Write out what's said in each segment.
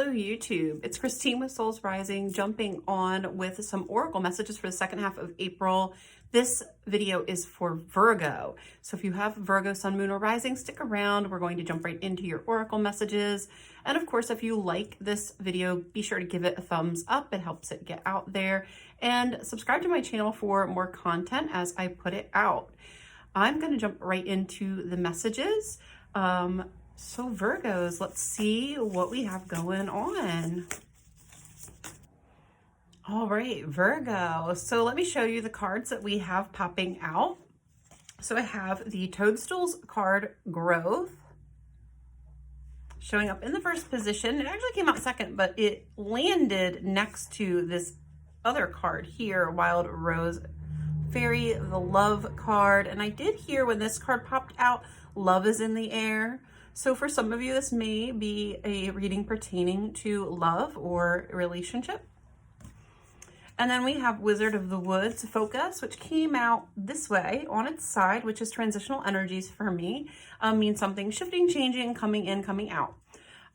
Hello YouTube, it's Christine with Souls Rising, jumping on with some Oracle messages for the second half of April. This video is for Virgo. So if you have Virgo, Sun, Moon, or Rising, stick around. We're going to jump right into your Oracle messages. And of course, if you like this video, be sure to give it a thumbs up. It helps it get out there. And subscribe to my channel for more content as I put it out. I'm going to jump right into the messages. So Virgos, let's see what we have going on. All right, Virgo. So let me show you the cards that we have popping out. So I have the Toadstools card, Growth, showing up in the first position. It actually came out second, but it landed next to this other card here, Wild Rose Fairy, the Love card. And I did hear when this card popped out, love is in the air. So for some of you, this may be a reading pertaining to love or relationship. And then we have Wizard of the Woods, Focus, which came out this way on its side, which is transitional energies for me. Means something shifting, changing, coming in, coming out.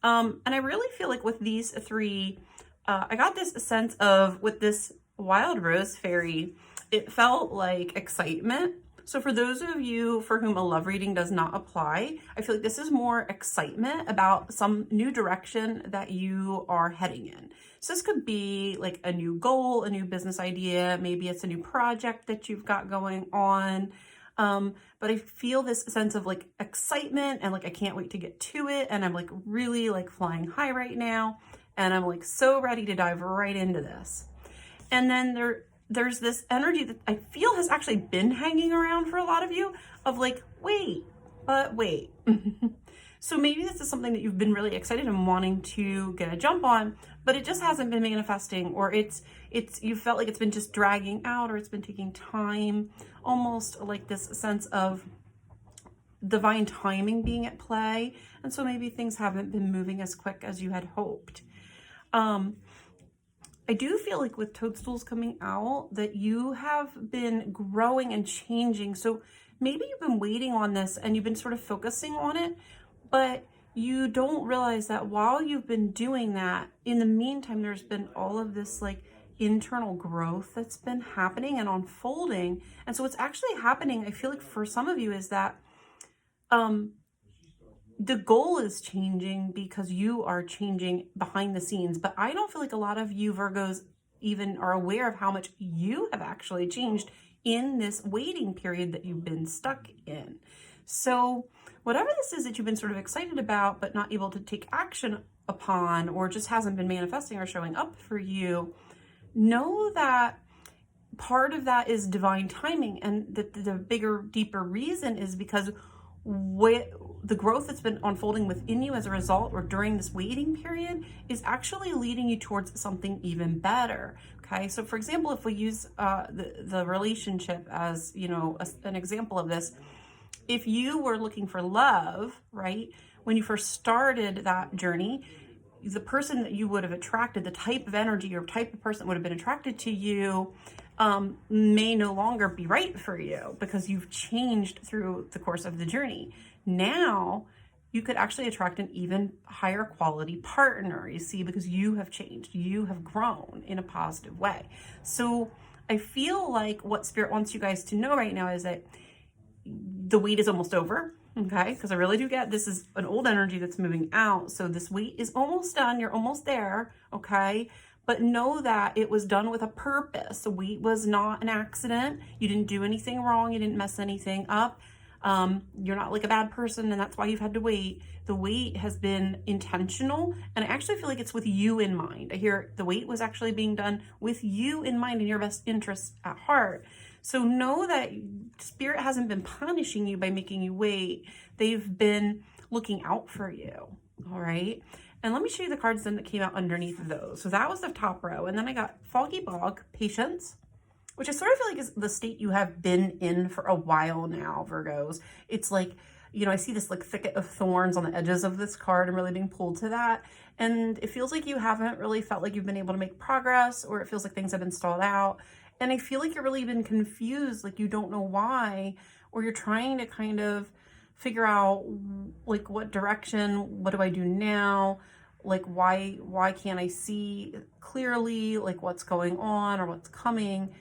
And I really feel like with these three, I got this sense of, with this Wild Rose Fairy, it felt like excitement. So for those of you for whom a love reading does not apply, I feel like this is more excitement about some new direction that you are heading in. So this could be like a new goal, a new business idea, maybe it's a new project that you've got going on. But I feel this sense of like excitement and like I can't wait to get to it. And I'm like really like flying high right now. And I'm like so ready to dive right into this. And then there's this energy that I feel has actually been hanging around for a lot of you of like, wait. So maybe this is something that you've been really excited and wanting to get a jump on, but it just hasn't been manifesting, or you felt like it's been just dragging out, or it's been taking time, almost like this sense of divine timing being at play. And so maybe things haven't been moving as quick as you had hoped. I do feel like with Toadstools coming out that you have been growing and changing. So maybe you've been waiting on this and you've been sort of focusing on it, but you don't realize that while you've been doing that, in the meantime, there's been all of this like internal growth that's been happening and unfolding. And so what's actually happening, I feel like for some of you, is that the goal is changing because you are changing behind the scenes, but I don't feel like a lot of you Virgos even are aware of how much you have actually changed in this waiting period that you've been stuck in. So whatever this is that you've been sort of excited about, but not able to take action upon, or just hasn't been manifesting or showing up for you, know that part of that is divine timing. And that the bigger, deeper reason is because the growth that's been unfolding within you as a result or during this waiting period is actually leading you towards something even better. Okay, so for example, if we use the relationship as, you know, an example of this, if you were looking for love, right, when you first started that journey, the person that you would have attracted, the type of energy or type of person that would have been attracted to you may no longer be right for you because you've changed through the course of the journey. Now you could actually attract an even higher quality partner, you see, because you have changed, you have grown in a positive way. So I feel like what Spirit wants you guys to know right now is that the wait is almost over. Okay, because I really do get this is an old energy that's moving out. So this wait is almost done. You're almost there. Okay, but know that it was done with a purpose. The wait was not an accident. You didn't do anything wrong. You didn't mess anything up. You're not like a bad person, and that's why you've had to wait. The wait has been intentional, and I actually feel like it's with you in mind. I hear the wait was actually being done with you in mind and your best interests at heart. So know that Spirit hasn't been punishing you by making you wait. They've been looking out for you. All right. And let me show you the cards then that came out underneath of those. So that was the top row. And then I got Foggy Bog, Patience, which I sort of feel like is the state you have been in for a while now, Virgos. It's like, you know, I see this like thicket of thorns on the edges of this card. I'm really being pulled to that. And it feels like you haven't really felt like you've been able to make progress, or it feels like things have been stalled out. And I feel like you've really been confused, like you don't know why, or you're trying to kind of figure out like what direction, what do I do now? Like, why can't I see clearly, like, what's going on or what's coming?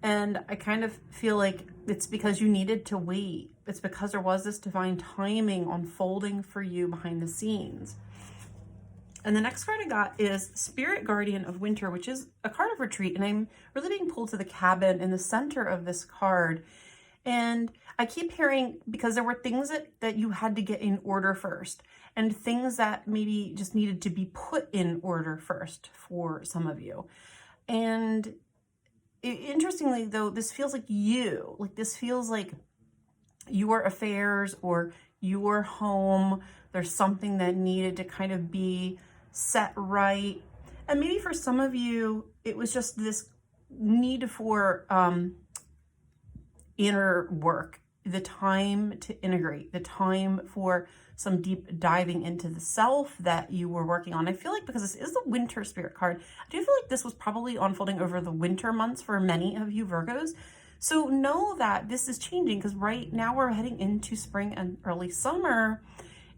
And I kind of feel like it's because you needed to wait. It's because there was this divine timing unfolding for you behind the scenes. And the next card I got is Spirit Guardian of Winter, which is a card of retreat. And I'm really being pulled to the cabin in the center of this card. And I keep hearing, because there were things that you had to get in order first, and things that maybe just needed to be put in order first for some of you. And interestingly, though, this feels like this feels like your affairs or your home. There's something that needed to kind of be set right. And maybe for some of you, it was just this need for inner work, the time to integrate, the time for some deep diving into the self that you were working on. I feel like because this is the winter spirit card, I do feel like this was probably unfolding over the winter months for many of you Virgos. So know that this is changing, because right now we're heading into spring and early summer,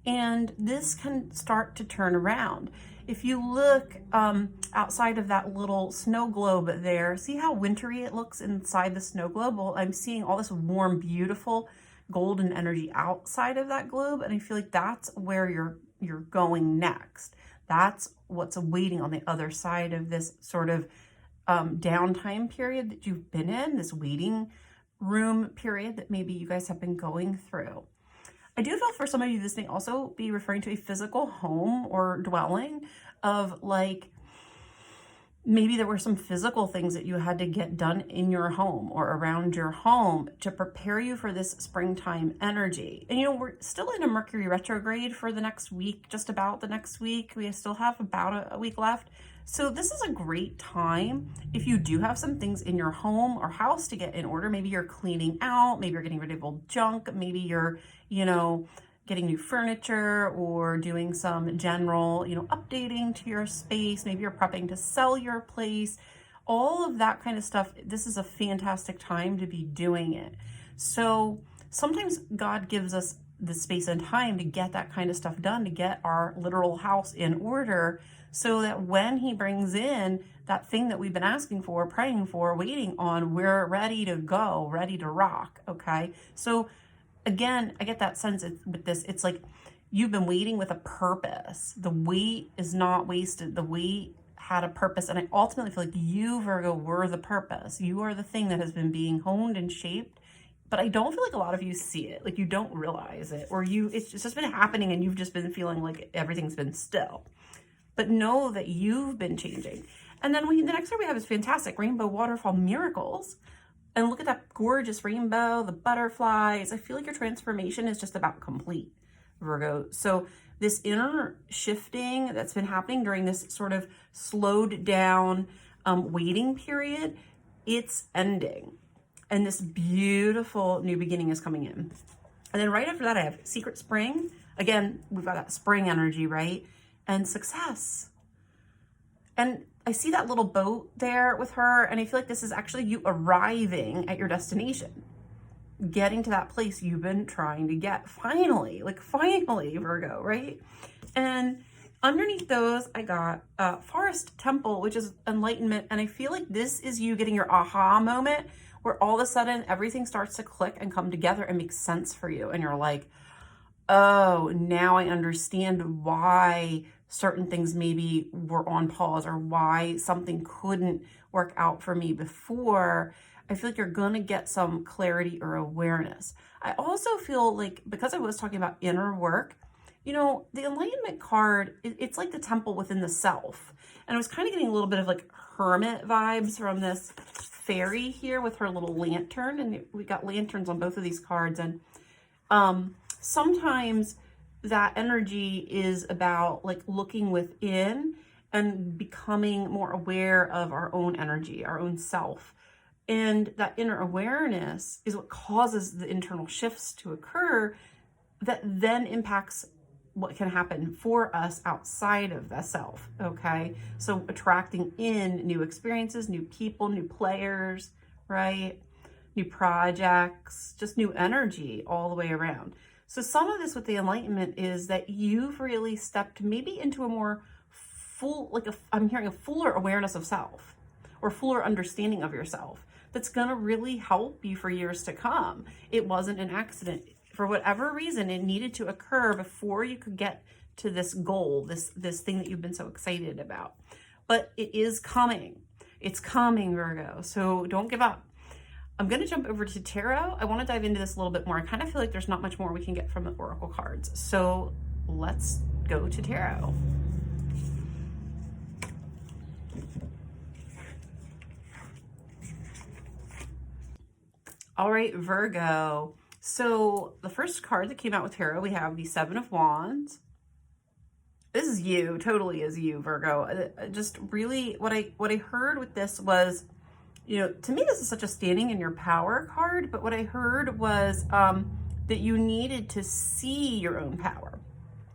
and this can start to turn around. If you look outside of that little snow globe there, see how wintry it looks inside the snow globe? Well, I'm seeing all this warm, beautiful golden energy outside of that globe, and I feel like that's where you're going next. That's what's awaiting on the other side of this sort of downtime period that you've been in, this waiting room period that maybe you guys have been going through. I do feel for some of you this may also be referring to a physical home or dwelling of, like, maybe there were some physical things that you had to get done in your home or around your home to prepare you for this springtime energy. And, we're still in a Mercury retrograde for the next week, just about the next week. We still have about a week left. So this is a great time if you do have some things in your home or house to get in order. Maybe you're cleaning out, maybe you're getting rid of old junk, maybe you're, getting new furniture or doing some general, updating to your space. Maybe you're prepping to sell your place. All of that kind of stuff. This is a fantastic time to be doing it. So sometimes God gives us the space and time to get that kind of stuff done, to get our literal house in order, so that when he brings in that thing that we've been asking for, praying for, waiting on, we're ready to go, ready to rock, okay? So again, I get that sense with this. It's like you've been waiting with a purpose. The wait is not wasted. The wait had a purpose. And I ultimately feel like you, Virgo, were the purpose. You are the thing that has been being honed and shaped. But I don't feel like a lot of you see it. Like, you don't realize it. Or it's just been happening and you've just been feeling like everything's been still. But know that you've been changing. And then the next one we have is fantastic. Rainbow Waterfall Miracles. And look at that gorgeous rainbow, the butterflies. I feel like your transformation is just about complete, Virgo. So this inner shifting that's been happening during this sort of slowed down waiting period, it's ending. And this beautiful new beginning is coming in. And then right after that, I have Secret Spring. Again, we've got that spring energy, right? And success. And I see that little boat there with her, and I feel like this is actually you arriving at your destination, getting to that place you've been trying to get. Finally, Virgo, right? And underneath those, I got Forest Temple, which is enlightenment. And I feel like this is you getting your aha moment, where all of a sudden everything starts to click and come together and make sense for you. And you're like, oh, now I understand why certain things maybe were on pause, or why something couldn't work out for me before. I feel like you're going to get some clarity or awareness. I also feel like, because I was talking about inner work, the enlightenment card, it's like the temple within the self. And I was kind of getting a little bit of like hermit vibes from this fairy here with her little lantern. And we got lanterns on both of these cards. And sometimes that energy is about like looking within and becoming more aware of our own energy, our own self. And that inner awareness is what causes the internal shifts to occur that then impacts what can happen for us outside of the self, okay? So attracting in new experiences, new people, new players, right? New projects, just new energy all the way around. So some of this with the enlightenment is that you've really stepped maybe into a more I'm hearing a fuller awareness of self or fuller understanding of yourself that's going to really help you for years to come. It wasn't an accident. For whatever reason, it needed to occur before you could get to this goal, this thing that you've been so excited about. But it is coming. It's coming, Virgo. So don't give up. I'm going to jump over to tarot. I want to dive into this a little bit more. I kind of feel like there's not much more we can get from the oracle cards. So let's go to tarot. All right, Virgo. So the first card that came out with tarot, we have the Seven of Wands. This is you, totally is you, Virgo. Just really, what I heard with this was, you know, to me, this is such a standing in your power card, but what I heard was that you needed to see your own power.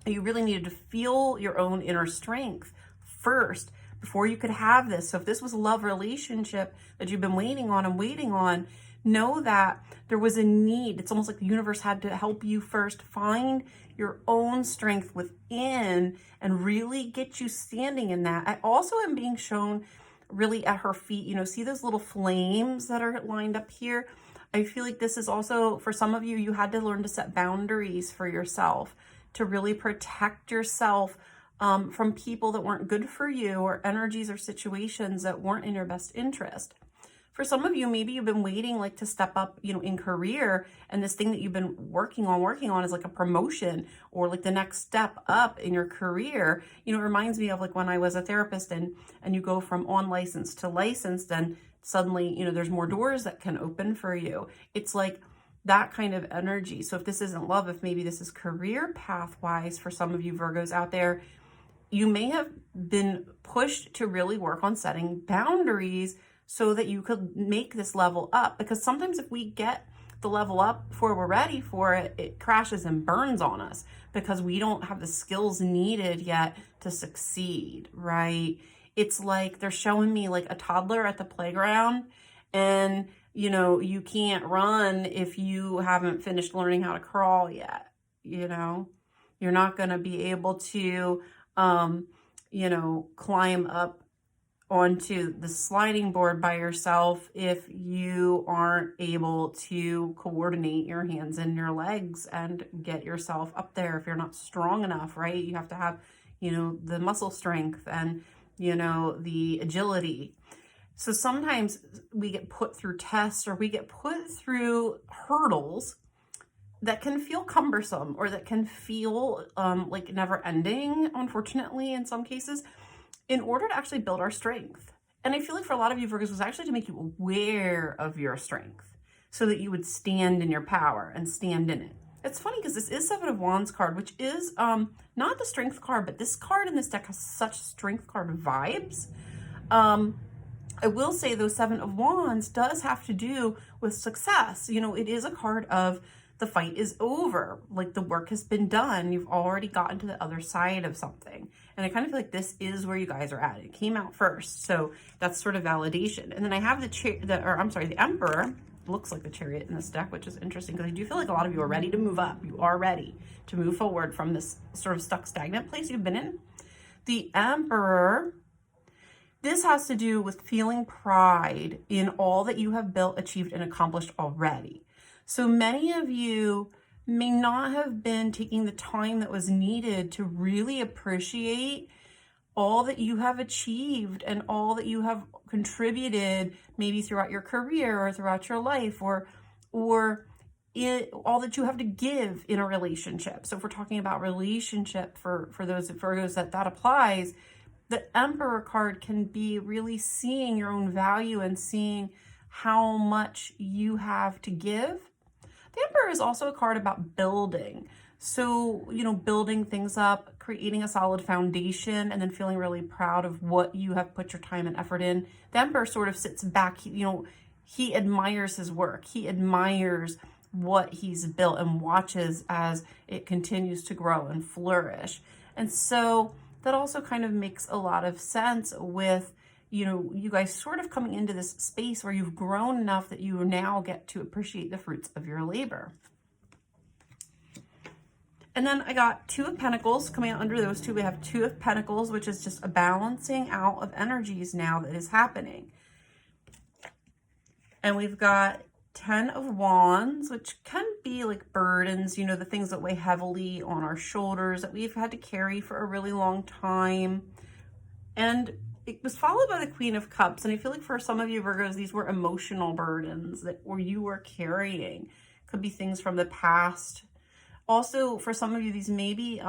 You really needed to feel your own inner strength first before you could have this. So if this was a love relationship that you've been waiting on, know that there was a need. It's almost like the universe had to help you first find your own strength within and really get you standing in that. I also am being shown really at her feet, you know, see those little flames that are lined up here? I feel like this is also, for some of you, you had to learn to set boundaries for yourself, to really protect yourself from people that weren't good for you, or energies or situations that weren't in your best interest. For some of you, maybe you've been waiting like to step up, you know, in career, and this thing that you've been working on is like a promotion or like the next step up in your career. You know, it reminds me of like when I was a therapist and you go from unlicensed to licensed, and suddenly, you know, there's more doors that can open for you. It's like that kind of energy. So if this isn't love, if maybe this is career path-wise for some of you Virgos out there, you may have been pushed to really work on setting boundaries so that you could make this level up. Because sometimes if we get the level up before we're ready for it, it crashes and burns on us because we don't have the skills needed yet to succeed, right? It's like they're showing me like a toddler at the playground, and you know, you can't run if you haven't finished learning how to crawl yet. You know, you're not going to be able to, you know, climb up onto the sliding board by yourself if you aren't able to coordinate your hands and your legs and get yourself up there. If you're not strong enough, right? You have to have, you know, the muscle strength and, you know, the agility. So sometimes we get put through tests, or we get put through hurdles that can feel cumbersome, or that can feel like never ending, unfortunately, in some cases, in order to actually build our strength. And I feel like for a lot of you Virgos, was actually to make you aware of your strength so that you would stand in your power and stand in it. It's funny because this is Seven of Wands card, which is not the strength card, but this card in this deck has such strength card vibes. I will say though, Seven of Wands does have to do with success. You know, it is a card of the fight is over, like the work has been done. You've already gotten to the other side of something. And I kind of feel like this is where you guys are at. It came out first. So that's sort of validation. And then I have the Emperor. Looks like the Chariot in this deck, which is interesting because I do feel like a lot of you are ready to move up. You are ready to move forward from this sort of stuck, stagnant place you've been in. The Emperor, this has to do with feeling pride in all that you have built, achieved, and accomplished already. So many of you may not have been taking the time that was needed to really appreciate all that you have achieved and all that you have contributed, maybe throughout your career or throughout your life, or all that you have to give in a relationship. So if we're talking about relationship for those Virgos that applies, the Emperor card can be really seeing your own value and seeing how much you have to give. The Emperor is also a card about building. So, you know, building things up, creating a solid foundation, and then feeling really proud of what you have put your time and effort in. The Emperor sort of sits back, you know, he admires his work. He admires what he's built and watches as it continues to grow and flourish. And so that also kind of makes a lot of sense with, you know, you guys sort of coming into this space where you've grown enough that you now get to appreciate the fruits of your labor. And then I got Two of Pentacles coming out under those two. We have Two of Pentacles, which is just a balancing out of energies now that is happening. And we've got 10 of Wands, which can be like burdens, you know, the things that weigh heavily on our shoulders that we've had to carry for a really long time. And it was followed by the Queen of Cups. And I feel like for some of you Virgos, these were emotional burdens that you were carrying. Could be things from the past. Also, for some of you, these may be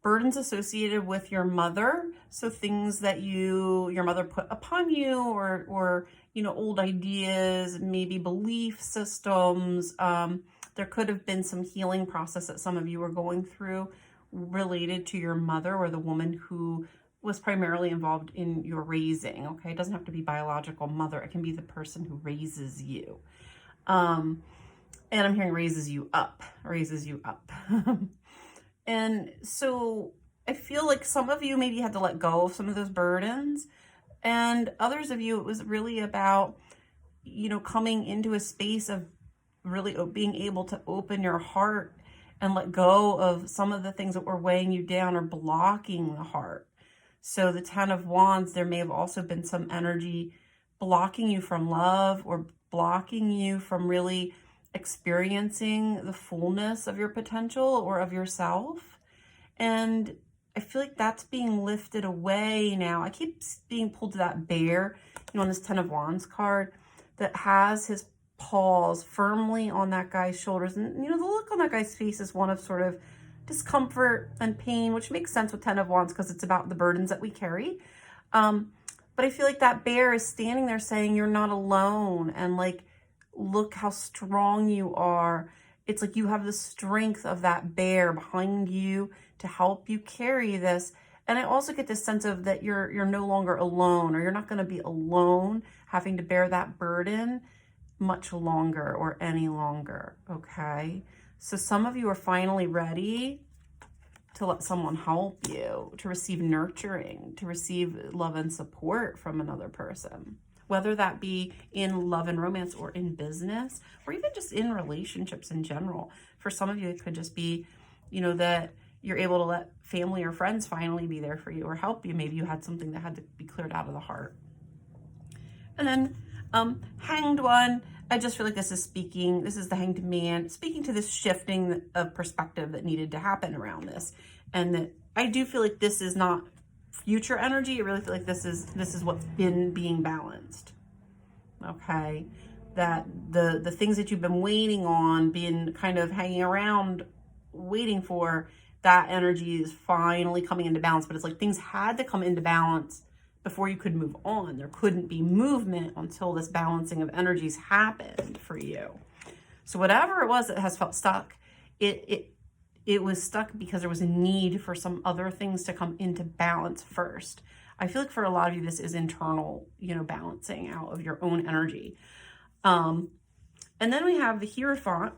burdens associated with your mother. So things that your mother put upon you, or you know, old ideas, maybe belief systems. There could have been some healing process that some of you were going through related to your mother, or the woman who was primarily involved in your raising. Okay, it doesn't have to be biological mother. It can be the person who raises you. And I'm hearing raises you up. And so I feel like some of you maybe had to let go of some of those burdens, and others of you, it was really about, you know, coming into a space of really being able to open your heart and let go of some of the things that were weighing you down or blocking the heart. So the 10 of Wands, there may have also been some energy blocking you from love, or blocking you from really experiencing the fullness of your potential or of yourself. And I feel like that's being lifted away now. I keep being pulled to that bear, you know, on this 10 of Wands card, that has his paws firmly on that guy's shoulders. And, you know, the look on that guy's face is one of sort of discomfort and pain, which makes sense with 10 of Wands because it's about the burdens that we carry. But I feel like that bear is standing there saying, you're not alone. And like, look how strong you are. It's like you have the strength of that bear behind you to help you carry this. And I also get this sense of that you're no longer alone, or you're not going to be alone having to bear that burden much longer or any longer. Okay. So some of you are finally ready to let someone help you, to receive nurturing, to receive love and support from another person. Whether that be in love and romance, or in business, or even just in relationships in general. For some of you, it could just be, you know, that you're able to let family or friends finally be there for you or help you. Maybe you had something that had to be cleared out of the heart. And then Hanged One, I just feel like this is the Hanged Man, speaking to this shifting of perspective that needed to happen around this. And that I do feel like this is not future energy. I really feel like this is what's been being balanced. Okay, that the things that you've been waiting on, being kind of hanging around waiting for, that energy is finally coming into balance. But it's like things had to come into balance before you could move on. There couldn't be movement until this balancing of energies happened for you. So whatever it was that has felt stuck, it was stuck because there was a need for some other things to come into balance first. I feel like for a lot of you, this is internal, you know, balancing out of your own energy. And then we have the Hierophant.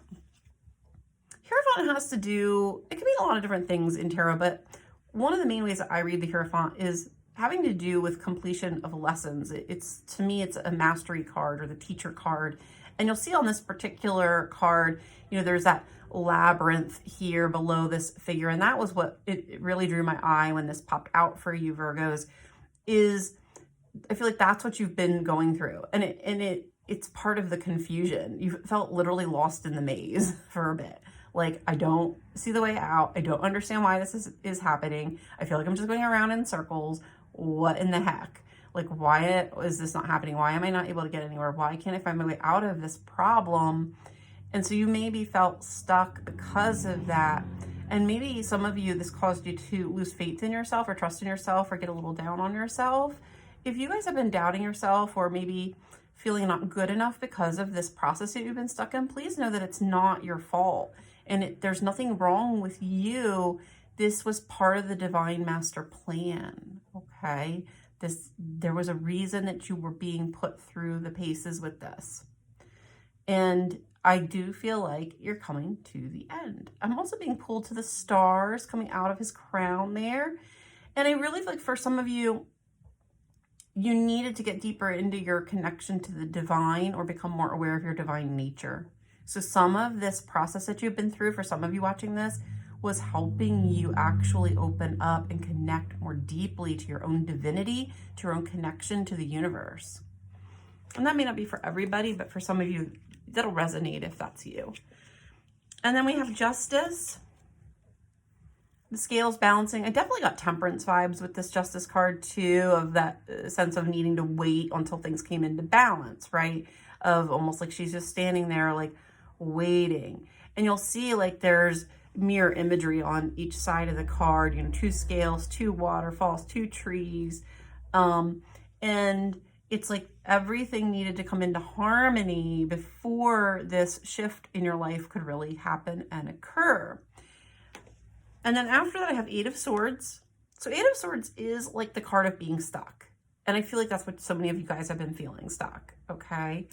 Hierophant has to do, it can mean a lot of different things in tarot, but one of the main ways that I read the Hierophant is having to do with completion of lessons. To me, it's a mastery card, or the teacher card. And you'll see on this particular card, you know, there's that labyrinth here below this figure. And that was what it really drew my eye when this popped out for you, Virgos, is I feel like that's what you've been going through. And it's part of the confusion. You felt literally lost in the maze for a bit. Like, I don't see the way out. I don't understand why this is happening. I feel like I'm just going around in circles. What in the heck? Like, why is this not happening? Why am I not able to get anywhere? Why can't I find my way out of this problem? And so you maybe felt stuck because of that. And maybe some of you, this caused you to lose faith in yourself, or trust in yourself, or get a little down on yourself. If you guys have been doubting yourself, or maybe feeling not good enough because of this process that you've been stuck in, please know that it's not your fault. And there's nothing wrong with you. This was part of the divine master plan, okay? There was a reason that you were being put through the paces with this. And I do feel like you're coming to the end. I'm also being pulled to the stars coming out of his crown there. And I really feel like for some of you, you needed to get deeper into your connection to the divine, or become more aware of your divine nature. So some of this process that you've been through, for some of you watching this, was helping you actually open up and connect more deeply to your own divinity, to your own connection to the universe. And that may not be for everybody, but for some of you, that'll resonate if that's you. And then we have Justice. The scales balancing. I definitely got Temperance vibes with this Justice card too, of that sense of needing to wait until things came into balance, right? Of almost like she's just standing there like waiting. And you'll see like there's mirror imagery on each side of the card, you know, 2 scales, 2 waterfalls, 2 trees. And it's like everything needed to come into harmony before this shift in your life could really happen and occur. And then after that, I have 8 of Swords. So 8 of Swords is like the card of being stuck. And I feel like that's what so many of you guys have been feeling, stuck, okay?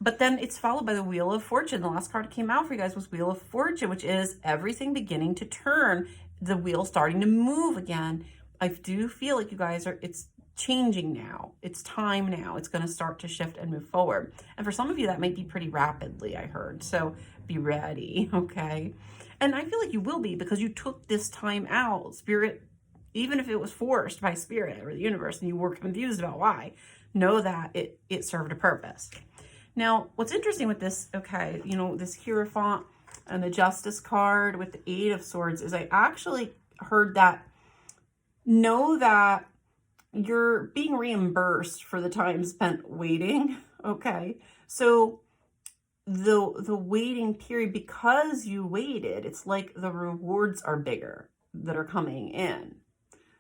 But then it's followed by the Wheel of Fortune. The last card that came out for you guys was Wheel of Fortune, which is everything beginning to turn, the wheel starting to move again. I do feel like you guys are, it's changing now. It's time now. It's going to start to shift and move forward. And for some of you, that might be pretty rapidly, I heard. So be ready, okay? And I feel like you will be, because you took this time out. Spirit, even if it was forced by Spirit or the universe and you were confused about why, know that it served a purpose. Now, what's interesting with this, okay, you know, this Hierophant and the Justice card with the 8 of Swords is I actually heard that, know that you're being reimbursed for the time spent waiting, okay? So the waiting period, because you waited, it's like the rewards are bigger that are coming in.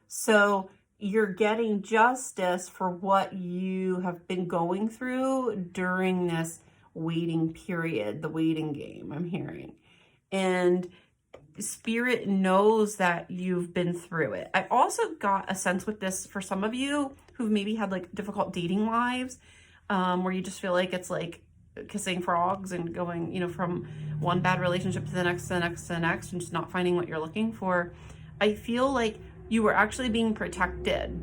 So you're getting justice for what you have been going through during this waiting period, the waiting game, I'm hearing. And Spirit knows that you've been through it. I also got a sense with this for some of you who've maybe had like difficult dating lives, where you just feel like it's like kissing frogs and going, you know, from one bad relationship to the next, to the next, to the next, and just not finding what you're looking for. I feel like you were actually being protected.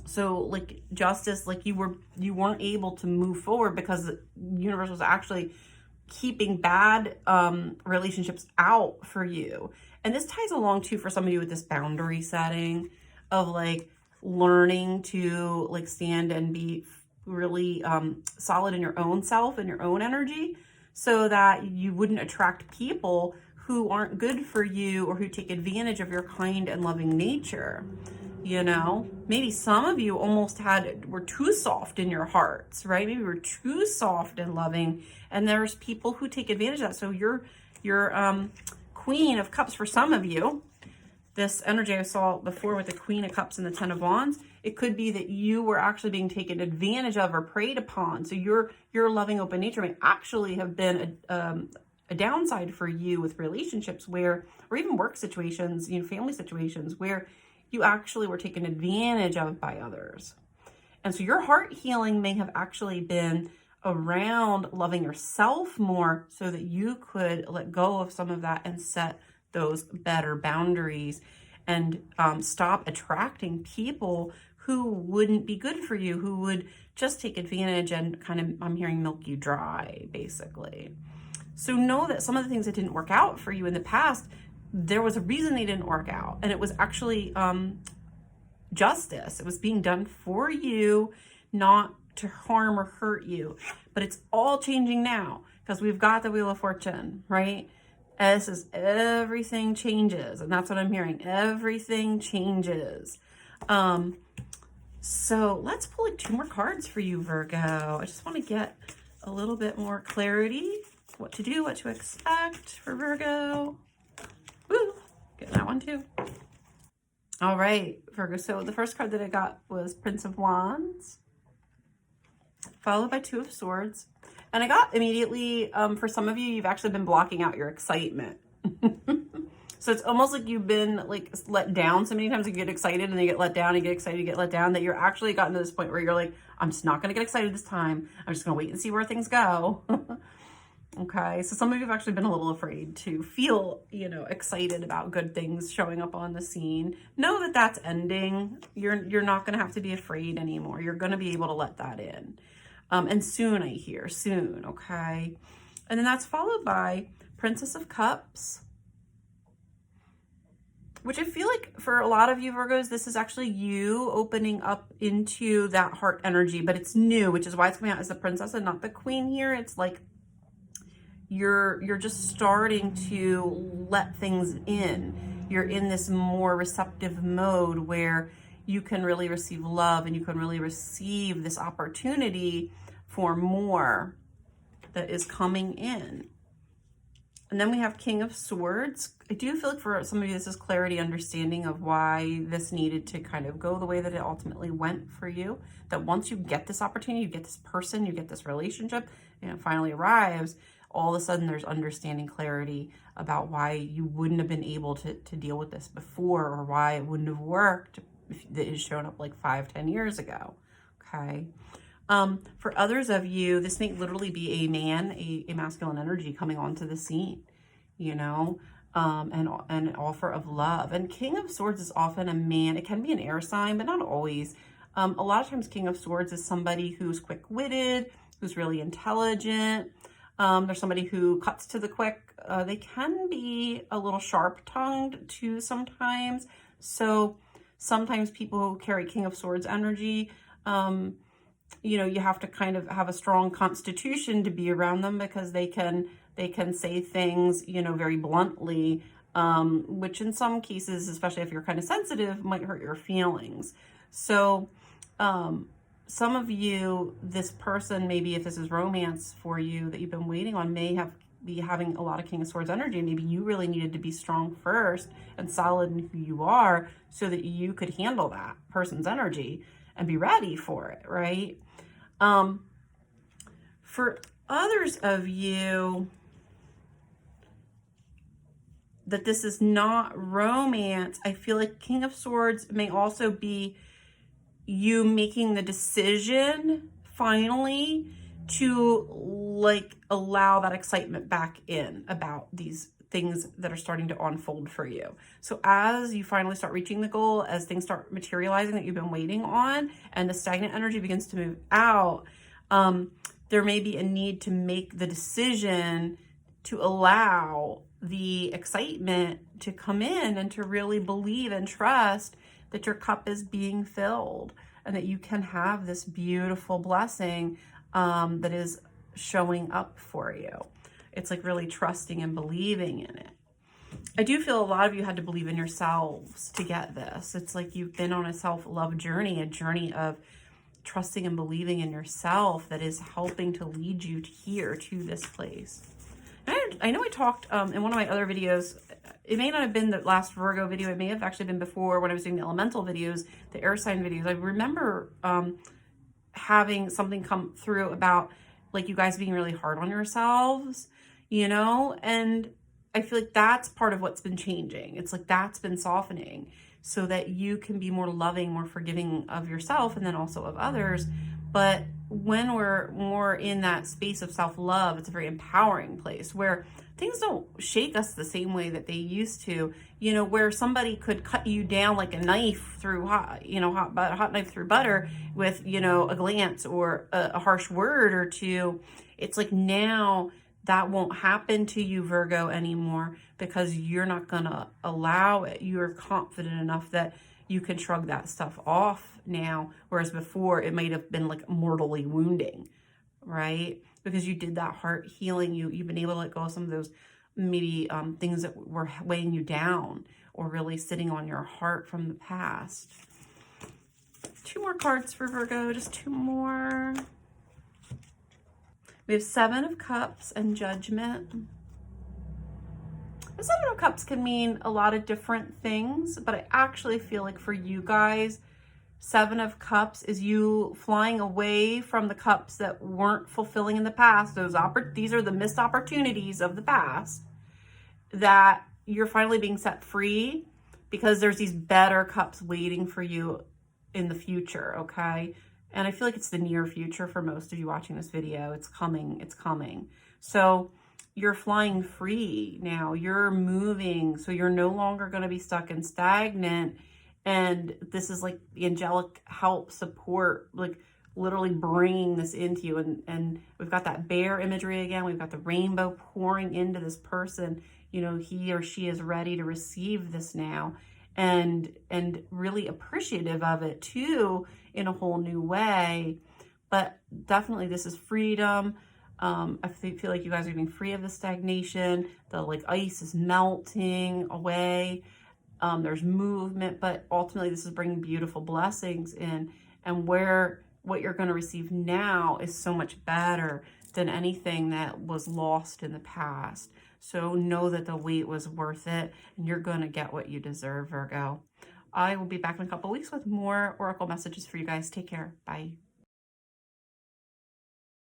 So like Justice, like you weren't able to move forward because the universe was actually keeping bad relationships out for you. And this ties along too for some of you with this boundary setting of like learning to like stand and be really solid in your own self and your own energy, so that you wouldn't attract people who aren't good for you or who take advantage of your kind and loving nature. You know, maybe some of you almost were too soft in your hearts, right? Maybe we're too soft and loving, and there's people who take advantage of that. So your Queen of Cups, for some of you, this energy I saw before with the Queen of Cups and the 10 of Wands, it could be that you were actually being taken advantage of or preyed upon. So your loving open nature may actually have been a downside for you with relationships where, or even work situations, you know, family situations where you actually were taken advantage of by others. And so your heart healing may have actually been around loving yourself more so that you could let go of some of that and set those better boundaries and stop attracting people who wouldn't be good for you, who would just take advantage and kind of, I'm hearing, milk you dry, basically. So know that some of the things that didn't work out for you in the past, there was a reason they didn't work out. And it was actually justice. It was being done for you, not to harm or hurt you. But it's all changing now because we've got the Wheel of Fortune, right? This is everything changes. And that's what I'm hearing. Everything changes. So let's pull like 2 more cards for you, Virgo. I just want to get a little bit more clarity. What to do, what to expect for Virgo. Woo! Get that one too. All right, Virgo. So the first card that I got was Prince of Wands, followed by 2 of Swords. And I got immediately, for some of you, you've actually been blocking out your excitement. So it's almost like you've been like let down so many times. You get excited and then you get let down, you get excited, you get let down, that you're actually gotten to this point where you're like, I'm just not going to get excited this time. I'm just going to wait and see where things go. Okay, so some of you have actually been a little afraid to feel, you know, excited about good things showing up on the scene. Know that that's ending. You're not going to have to be afraid anymore. You're going to be able to let that in. And soon, I hear, soon, okay? And then that's followed by Princess of Cups, which I feel like for a lot of you Virgos, this is actually you opening up into that heart energy, but it's new, which is why it's coming out as the princess and not the queen here. It's like you're just starting to let things in. You're in this more receptive mode where you can really receive love and you can really receive this opportunity for more that is coming in. And then we have King of Swords. I do feel like for some of you, this is clarity, understanding of why this needed to kind of go the way that it ultimately went for you. That once you get this opportunity, you get this person, you get this relationship, and it finally arrives, all of a sudden there's understanding, clarity about why you wouldn't have been able to deal with this before, or why it wouldn't have worked if it had shown up like 5-10 years ago. Okay. For others of you, this may literally be a man, a masculine energy coming onto the scene, you know, and an offer of love. And King of Swords is often a man. It can be an air sign, but not always. A lot of times King of Swords is somebody who's quick-witted, who's really intelligent. There's somebody who cuts to the quick. They can be a little sharp-tongued too sometimes. So sometimes people who carry King of Swords energy, you know, you have to kind of have a strong constitution to be around them, because they can say things, you know, very bluntly, which in some cases, especially if you're kind of sensitive, might hurt your feelings. So some of you, this person, maybe if this is romance for you that you've been waiting on, may be having a lot of King of Swords energy. Maybe you really needed to be strong first and solid in who you are so that you could handle that person's energy and be ready for it, right? For others of you that this is not romance, I feel like King of Swords may also be you making the decision finally to like allow that excitement back in about these things that are starting to unfold for you. So as you finally start reaching the goal, as things start materializing that you've been waiting on, and the stagnant energy begins to move out, there may be a need to make the decision to allow the excitement to come in and to really believe and trust that your cup is being filled and that you can have this beautiful blessing that is showing up for you. It's like really trusting and believing in it. I do feel a lot of you had to believe in yourselves to get this. It's like you've been on a self-love journey, a journey of trusting and believing in yourself that is helping to lead you here to this place. And I know I talked in one of my other videos, it may not have been the last Virgo video, it may have actually been before when I was doing the elemental videos, the air sign videos. I remember having something come through about like you guys being really hard on yourselves, you know, and I feel like that's part of what's been changing. It's like that's been softening so that you can be more loving, more forgiving of yourself and then also of others. But when we're more in that space of self-love, it's a very empowering place where things don't shake us the same way that they used to, you know, where somebody could cut you down like a knife through hot knife through butter with, you know, a glance or a harsh word or two. It's like now that won't happen to you, Virgo, anymore, because you're not going to allow it. You're confident enough that you can shrug that stuff off now, whereas before it might have been like mortally wounding, right? Because you did that heart healing. You've been able to let go of some of those maybe things that were weighing you down or really sitting on your heart from the past. 2 more cards for Virgo, just 2 more. We have 7 of Cups and Judgment. The 7 of Cups can mean a lot of different things, but I actually feel like for you guys, 7 of Cups is you flying away from the cups that weren't fulfilling in the past. These are the missed opportunities of the past that you're finally being set free because there's these better cups waiting for you in the future, okay? And I feel like it's the near future for most of you watching this video. It's coming, it's coming. So you're flying free now, you're moving, so you're no longer gonna be stuck and stagnant. And this is like the angelic help, support, like literally bringing this into you. And we've got that bear imagery again. We've got the rainbow pouring into this person. You know, he or she is ready to receive this now. and really appreciative of it too in a whole new way. But definitely this is freedom. I feel like you guys are getting free of the stagnation. The like ice is melting away. There's movement, but ultimately this is bringing beautiful blessings in, and what you're going to receive now is so much better than anything that was lost in the past. So know that the wait was worth it, and you're going to get what you deserve, Virgo. I will be back in a couple weeks with more oracle messages for you guys. Take care. Bye.